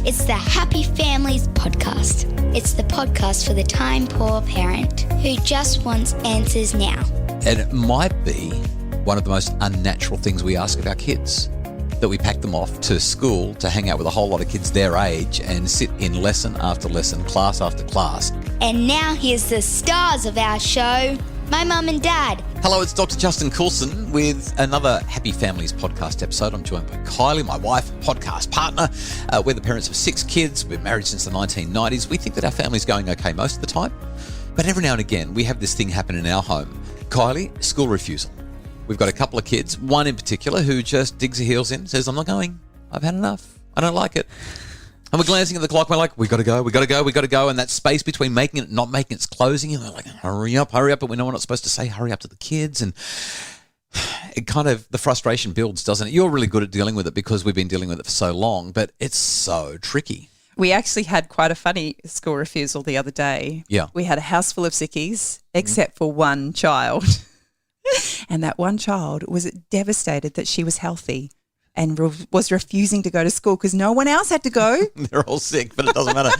It's the Happy Families podcast. It's the podcast for the time-poor parent who just wants answers now. And it might be one of the most unnatural things we ask of our kids, that we pack them off to school to hang out with a whole lot of kids their age and sit in lesson after lesson, class after class. And now here's the stars of our show, my mum and dad. Hello, it's Dr. Justin Coulson with another Happy Families podcast episode. I'm joined by Kylie, my wife, podcast partner. We're the parents of 6 kids. We've been married since the 1990s. We think that our family's going okay most of the time. But every now and again, we have this thing happen in our home. Kylie, school refusal. We've got a couple of kids, one in particular who just digs her heels in, says, I'm not going. I've had enough. I don't like it. And we're glancing at the clock. We're like, we got to go. And that space between making it and not making it's closing. And we're like, hurry up. But we know we're not supposed to say hurry up to the kids. And it kind of, the frustration builds, doesn't it? You're really good at dealing with it because we've been dealing with it for so long, but it's so tricky. We actually had quite a funny school refusal the other day. Yeah. We had a house full of sickies, except for one child. And that one child was devastated that she was healthy and was refusing to go to school because no one else had to go. They're all sick, but it doesn't matter.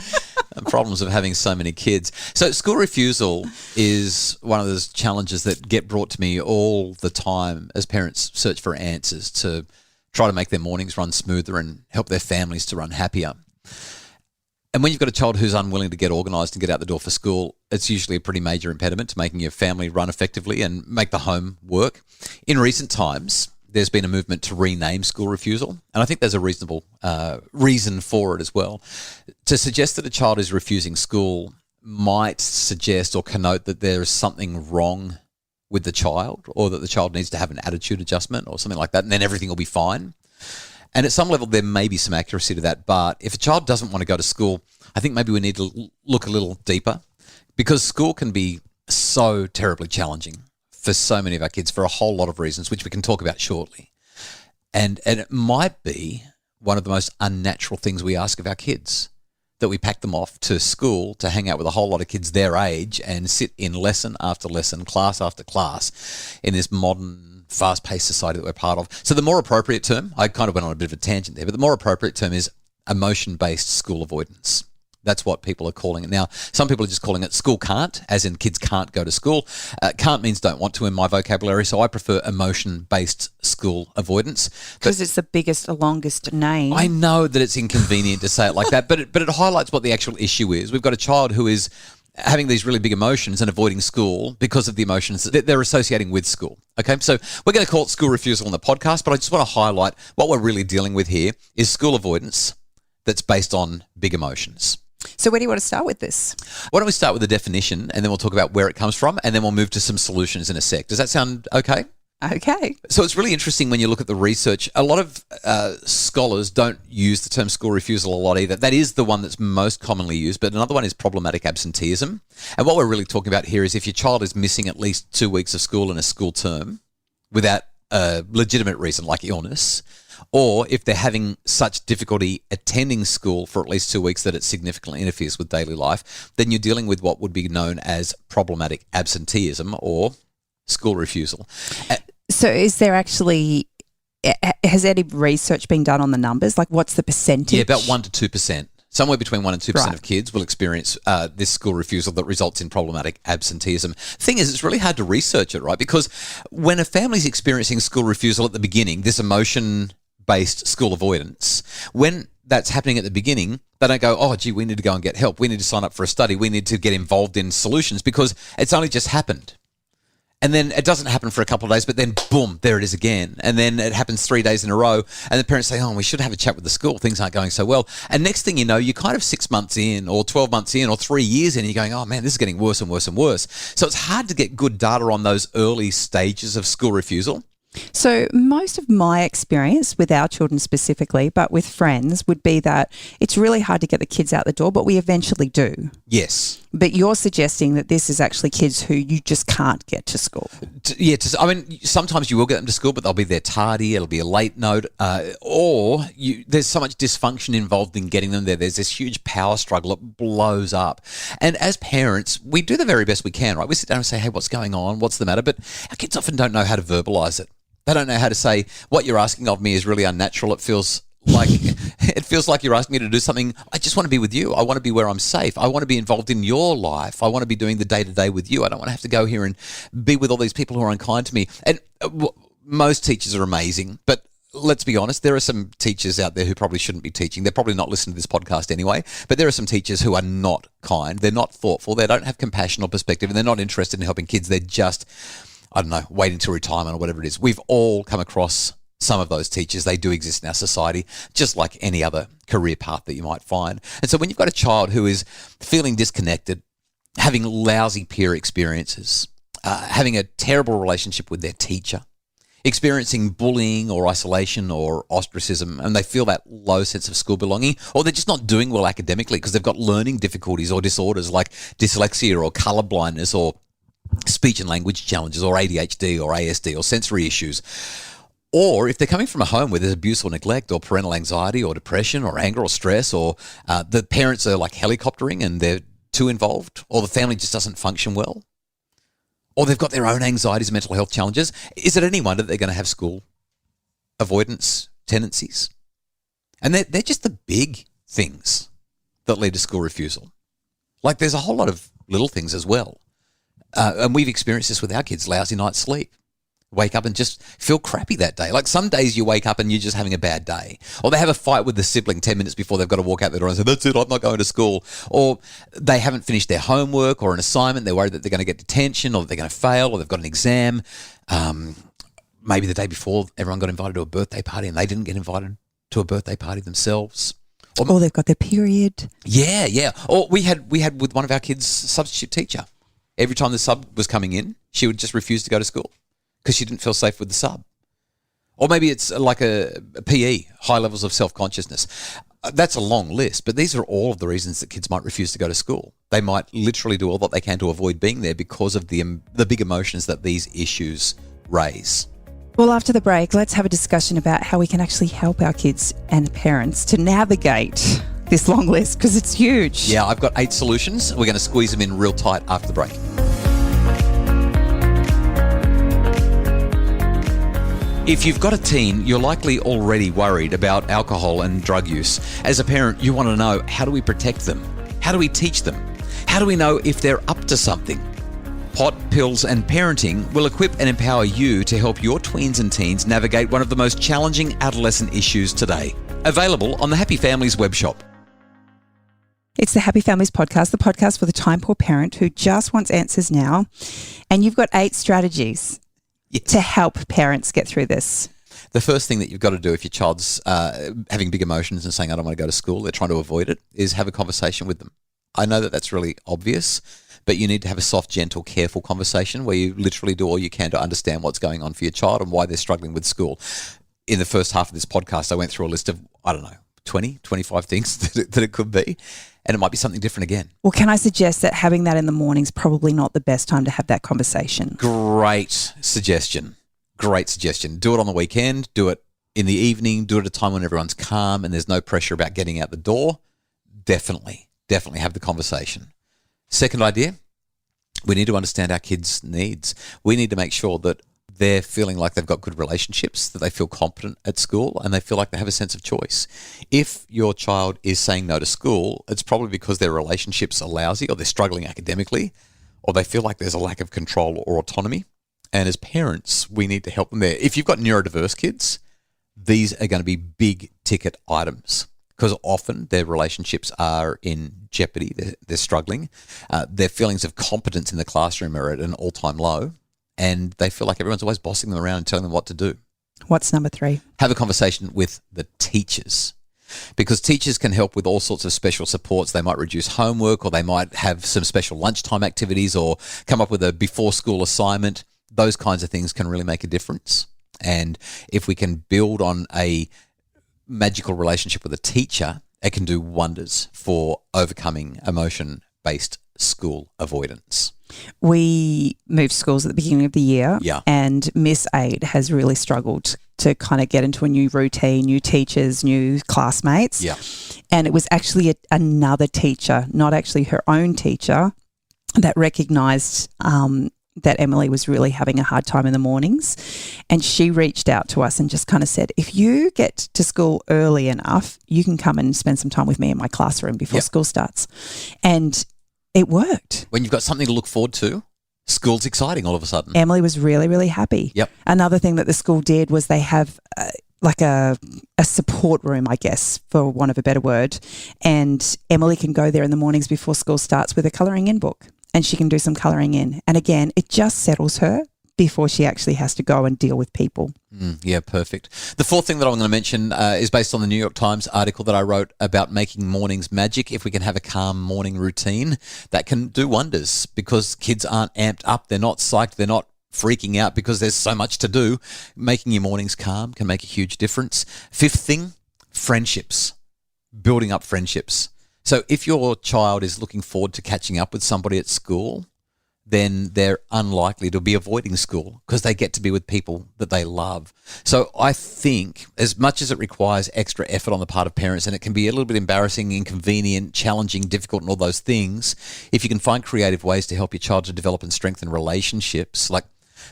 Problems of having so many kids. So school refusal is one of those challenges that get brought to me all the time as parents search for answers to try to make their mornings run smoother and help their families to run happier. And when you've got a child who's unwilling to get organised and get out the door for school, it's usually a pretty major impediment to making your family run effectively and make the home work. In recent times, there's been a movement to rename school refusal, and I think there's a reasonable reason for it as well. To suggest that a child is refusing school might suggest or connote that there is something wrong with the child, or that the child needs to have an attitude adjustment or something like that, and then everything will be fine. And at some level, there may be some accuracy to that. But if a child doesn't want to go to school, I think maybe we need to look a little deeper, because school can be so terribly challenging for so many of our kids for a whole lot of reasons, which we can talk about shortly. And it might be one of the most unnatural things we ask of our kids, that we pack them off to school to hang out with a whole lot of kids their age and sit in lesson after lesson, class after class in this modern, fast-paced society that we're part of. So the more appropriate term, I kind of went on a bit of a tangent there, but the more appropriate term is emotion-based school avoidance. That's what people are calling it now. Some people are just calling it school can't, as in kids can't go to school. Can't means don't want to in my vocabulary, so I prefer emotion-based school avoidance. Because it's the biggest, longest name. I know that it's inconvenient to say it like that, but it highlights what the actual issue is. We've got a child who is having these really big emotions and avoiding school because of the emotions that they're associating with school. Okay, so we're going to call it school refusal on the podcast, but I just want to highlight what we're really dealing with here is school avoidance that's based on big emotions. So where do you want to start with this? Why don't we start with the definition, and then we'll talk about where it comes from, and then we'll move to some solutions in a sec. Does that sound okay? Okay. So it's really interesting when you look at the research. A lot of scholars don't use the term school refusal a lot either. That is the one that's most commonly used, but another one is problematic absenteeism. And what we're really talking about here is if your child is missing at least 2 weeks of school in a school term without a legitimate reason like illness, or if they're having such difficulty attending school for at least 2 weeks that it significantly interferes with daily life, then you're dealing with what would be known as problematic absenteeism or school refusal. So is there actually, has any research been done on the numbers? Like what's the percentage? Yeah, about 1% to 2%. Somewhere between 1% and 2% Right. of kids will experience this school refusal that results in problematic absenteeism. Thing is, it's really hard to research it, right? Because when a family's experiencing school refusal at the beginning, this emotion-based school avoidance, when that's happening at the beginning, they don't go, oh, gee, we need to go and get help. We need to sign up for a study. We need to get involved in solutions because it's only just happened. And then it doesn't happen for a couple of days, but then boom, there it is again. And then it happens 3 days in a row. And the parents say, oh, we should have a chat with the school. Things aren't going so well. And next thing you know, you're kind of 6 months in or 12 months in or 3 years in, and you're going, oh man, this is getting worse and worse and worse. So it's hard to get good data on those early stages of school refusal. So most of my experience with our children specifically, but with friends, would be that it's really hard to get the kids out the door, but we eventually do. Yes. But you're suggesting that this is actually kids who you just can't get to school. Yeah, I mean, sometimes you will get them to school, but they'll be there tardy. It'll be a late note, or there's so much dysfunction involved in getting them there. There's this huge power struggle. It blows up. And as parents, we do the very best we can, right? We sit down and say, hey, what's going on? What's the matter? But our kids often don't know how to verbalize it. They don't know how to say, what you're asking of me is really unnatural. It feels Like, it feels like you're asking me to do something. I just want to be with you. I want to be where I'm safe. I want to be involved in your life. I want to be doing the day-to-day with you. I don't want to have to go here and be with all these people who are unkind to me. And most teachers are amazing, but let's be honest, there are some teachers out there who probably shouldn't be teaching. They're probably not listening to this podcast anyway, but there are some teachers who are not kind. They're not thoughtful. They don't have compassion or perspective, and they're not interested in helping kids. They're just, I don't know, waiting till retirement or whatever it is. We've all come across some of those teachers. They do exist in our society, just like any other career path that you might find. And so when you've got a child who is feeling disconnected, having lousy peer experiences, having a terrible relationship with their teacher, experiencing bullying or isolation or ostracism, and they feel that low sense of school belonging, or they're just not doing well academically because they've got learning difficulties or disorders like dyslexia or colour blindness or speech and language challenges or ADHD or ASD or sensory issues. Or if they're coming from a home where there's abuse or neglect or parental anxiety or depression or anger or stress, or the parents are like helicoptering and they're too involved, or the family just doesn't function well, or they've got their own anxieties and mental health challenges, is it any wonder they're going to have school avoidance tendencies? And they're just the big things that lead to school refusal. Like, there's a whole lot of little things as well. And we've experienced this with our kids, lousy night's sleep. Wake up and just feel crappy that day. Like, some days you wake up and you're just having a bad day. Or they have a fight with the sibling 10 minutes before they've got to walk out the door and say, that's it, I'm not going to school. Or they haven't finished their homework or an assignment. They're worried that they're going to get detention, or they're going to fail, or they've got an exam. Maybe the day before everyone got invited to a birthday party and they didn't get invited to a birthday party themselves. Or they've got their period. Yeah. Or we had with one of our kids' substitute teacher. Every time the sub was coming in, she would just refuse to go to school because she didn't feel safe with the sub. Or maybe it's like a PE, high levels of self-consciousness. That's a long list, but these are all of the reasons that kids might refuse to go to school. They might literally do all that they can to avoid being there because of the big emotions that these issues raise. Well, after the break, let's have a discussion about how we can actually help our kids and parents to navigate this long list, because it's huge. Yeah, I've got 8 solutions. We're going to squeeze them in real tight after the break. If you've got a teen, you're likely already worried about alcohol and drug use. As a parent, you want to know, how do we protect them? How do we teach them? How do we know if they're up to something? Pot, Pills and Parenting will equip and empower you to help your tweens and teens navigate one of the most challenging adolescent issues today. Available on the Happy Families webshop. It's the Happy Families podcast, the podcast for the time-poor parent who just wants answers now. And you've got 8 strategies to help parents get through this. The first thing that you've got to do if your child's having big emotions and saying, I don't want to go to school, they're trying to avoid it, is have a conversation with them. I know that that's really obvious, but you need to have a soft, gentle, careful conversation where you literally do all you can to understand what's going on for your child and why they're struggling with school. In the first half of this podcast, I went through a list of, 20, 25 things that it could be, and it might be something different again. Well, can I suggest that having that in the morning is probably not the best time to have that conversation? Great suggestion. Do it on the weekend. Do it in the evening. Do it at a time when everyone's calm and there's no pressure about getting out the door. Definitely have the conversation. Second idea, we need to understand our kids' needs. We need to make sure that they're feeling like they've got good relationships, that they feel competent at school, and they feel like they have a sense of choice. If your child is saying no to school, it's probably because their relationships are lousy, or they're struggling academically, or they feel like there's a lack of control or autonomy. And as parents, we need to help them there. If you've got neurodiverse kids, these are going to be big ticket items because often their relationships are in jeopardy. They're struggling. Their feelings of competence in the classroom are at an all-time low. And they feel like everyone's always bossing them around and telling them what to do. What's number 3? Have a conversation with the teachers, because teachers can help with all sorts of special supports. They might reduce homework, or they might have some special lunchtime activities, or come up with a before school assignment. Those kinds of things can really make a difference. And if we can build on a magical relationship with a teacher, it can do wonders for overcoming emotion-based school avoidance. We moved schools at the beginning of the year, and Miss Aid has really struggled to kind of get into a new routine, new teachers, new classmates. Yeah. And it was actually another teacher, not actually her own teacher, that recognised that Emily was really having a hard time in the mornings. And she reached out to us and just kind of said, if you get to school early enough, you can come and spend some time with me in my classroom before school starts. And it worked. When you've got something to look forward to, school's exciting all of a sudden. Emily was really, really happy. Yep. Another thing that the school did was they have like a support room, I guess, for want of a better word. And Emily can go there in the mornings before school starts with a colouring in book, and she can do some colouring in. And again, it just settles her before she actually has to go and deal with people. Yeah, perfect. The fourth thing that I'm going to mention is based on the New York Times article that I wrote about making mornings magic. If we can have a calm morning routine, that can do wonders because kids aren't amped up. They're not psyched. They're not freaking out because there's so much to do. Making your mornings calm can make a huge difference. Fifth thing, friendships, building up friendships. So if your child is looking forward to catching up with somebody at school, then they're unlikely to be avoiding school because they get to be with people that they love. So I think as much as it requires extra effort on the part of parents, and it can be a little bit embarrassing, inconvenient, challenging, difficult, and all those things, if you can find creative ways to help your child to develop and strengthen relationships, like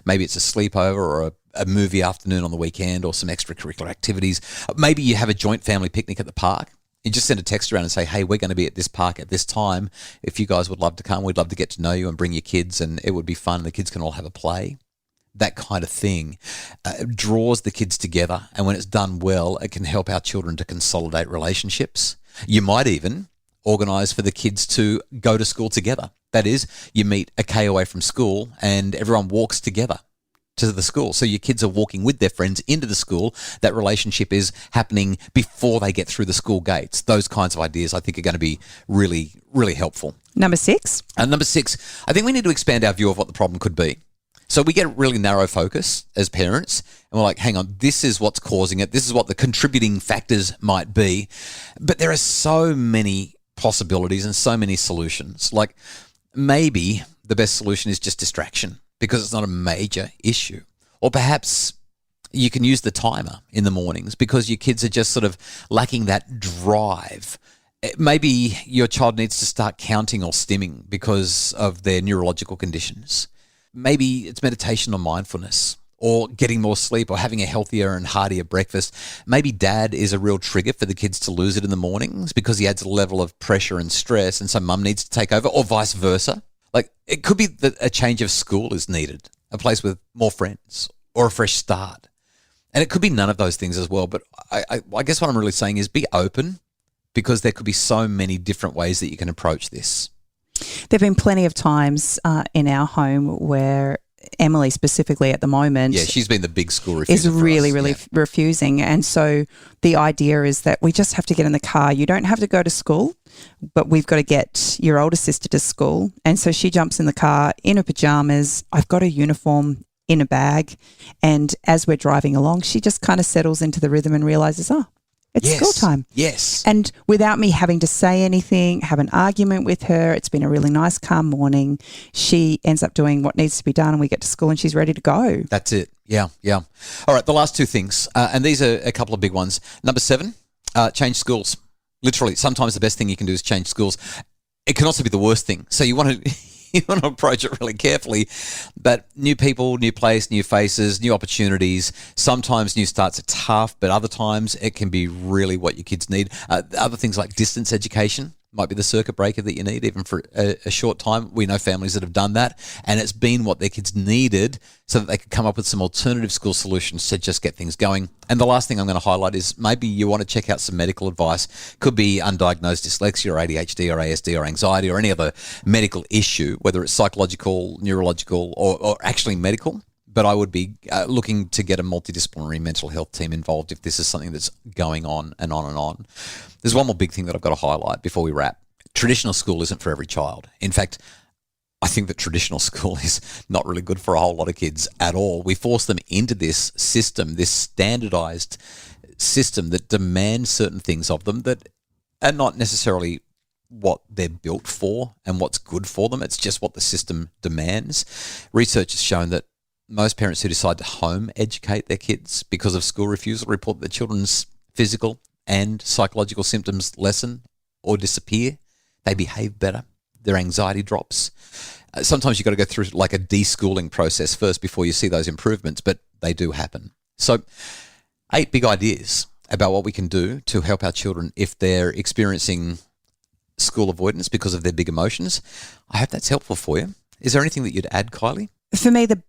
maybe it's a sleepover or a movie afternoon on the weekend or some extracurricular activities. Maybe you have a joint family picnic at the park. You just send a text around and say, hey, we're going to be at this park at this time. If you guys would love to come, we'd love to get to know you and bring your kids, and it would be fun. The kids can all have a play. That kind of thing draws the kids together. And when it's done well, it can help our children to consolidate relationships. You might even organise for the kids to go to school together. That is, you meet a K away from school and everyone walks together to the school. So your kids are walking with their friends into the school. That relationship is happening before they get through the school gates. Those kinds of ideas I think are going to be really, really helpful. Number 6? Number 6, I think we need to expand our view of what the problem could be. So we get really narrow focus as parents and we're like, hang on, this is what's causing it. This is what the contributing factors might be. But there are so many possibilities and so many solutions. Like maybe the best solution is just distraction, because it's not a major issue. Or perhaps you can use the timer in the mornings because your kids are just sort of lacking that drive. Maybe your child needs to start counting or stimming because of their neurological conditions. Maybe it's meditation or mindfulness or getting more sleep or having a healthier and heartier breakfast. Maybe dad is a real trigger for the kids to lose it in the mornings because he adds a level of pressure and stress, and so mum needs to take over, or vice versa. Like it could be that a change of school is needed, a place with more friends or a fresh start. And it could be none of those things as well. But I guess what I'm really saying is be open, because there could be so many different ways that you can approach this. There have been plenty of times in our home where Emily specifically at the moment she's been the big school refuser is really refusing. And so the idea is that we just have to get in the car. You don't have to go to school, but we've got to get your older sister to school. And so she jumps in the car in her pajamas. I've got a uniform in a bag. And as we're driving along, she just kind of settles into the rhythm and realizes, it's school time. Yes. And without me having to say anything, have an argument with her, it's been a really nice, calm morning. She ends up doing what needs to be done and we get to school and she's ready to go. That's it. Yeah. All right, the last 2 things, and these are a couple of big ones. Number 7, change schools. Literally, sometimes the best thing you can do is change schools. It can also be the worst thing. So you want to approach it really carefully. But new people, new place, new faces, new opportunities. Sometimes new starts are tough, but other times it can be really what your kids need. Other things like distance education might be the circuit breaker that you need, even for a short time. We know families that have done that, and it's been what their kids needed so that they could come up with some alternative school solutions to just get things going. And the last thing I'm going to highlight is maybe you want to check out some medical advice. Could be undiagnosed dyslexia or ADHD or ASD or anxiety or any other medical issue, whether it's psychological, neurological, or actually medical. But I would be looking to get a multidisciplinary mental health team involved if this is something that's going on and on and on. There's one more big thing that I've got to highlight before we wrap. Traditional school isn't for every child. In fact, I think that traditional school is not really good for a whole lot of kids at all. We force them into this system, this standardized system that demands certain things of them that are not necessarily what they're built for and what's good for them. It's just what the system demands. Research has shown that most parents who decide to home educate their kids because of school refusal report that children's physical and psychological symptoms lessen or disappear. They behave better. Their anxiety drops. Sometimes you've got to go through like a deschooling process first before you see those improvements, but they do happen. So 8 big ideas about what we can do to help our children if they're experiencing school avoidance because of their big emotions. I hope that's helpful for you. Is there anything that you'd add, Kylie? For me, the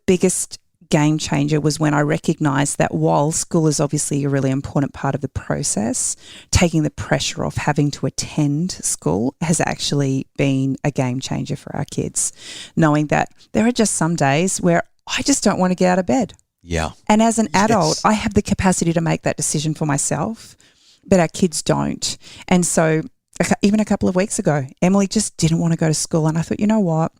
biggest game changer was when I recognised that while school is obviously a really important part of the process, taking the pressure off having to attend school has actually been a game changer for our kids. Knowing that there are just some days where I just don't want to get out of bed. Yeah. And as an adult, I have the capacity to make that decision for myself, but our kids don't. And so even a couple of weeks ago, Emily just didn't want to go to school. And I thought, you know what?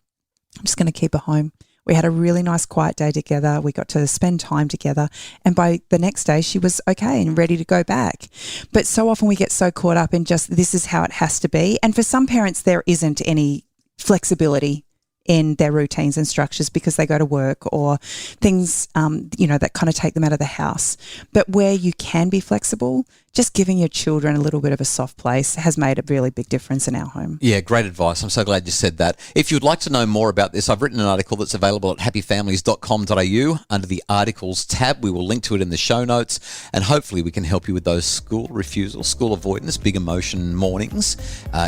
I'm just going to keep her home. We had a really nice quiet day together. We got to spend time together. And by the next day, she was okay and ready to go back. But so often we get so caught up in just this is how it has to be. And for some parents, there isn't any flexibility in their routines and structures because they go to work or things, that kind of take them out of the house. But where you can be flexible, just giving your children a little bit of a soft place has made a really big difference in our home. Yeah, great advice. I'm so glad you said that. If you'd like to know more about this, I've written an article that's available at happyfamilies.com.au under the articles tab. We will link to it in the show notes, and hopefully we can help you with those school refusal, school avoidance, big emotion mornings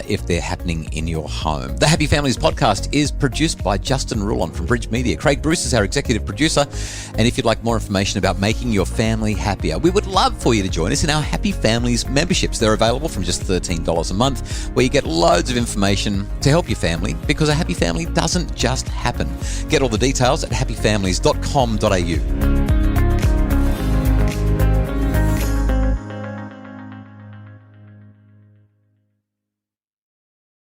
if they're happening in your home. The Happy Families podcast is produced by Justin Rulon from Bridge Media. Craig Bruce is our executive producer, and if you'd like more information about making your family happier, we would love for you to join us in our Happy Families memberships. They're available from just $13 a month, where you get loads of information to help your family, because a happy family doesn't just happen. Get all the details at happyfamilies.com.au.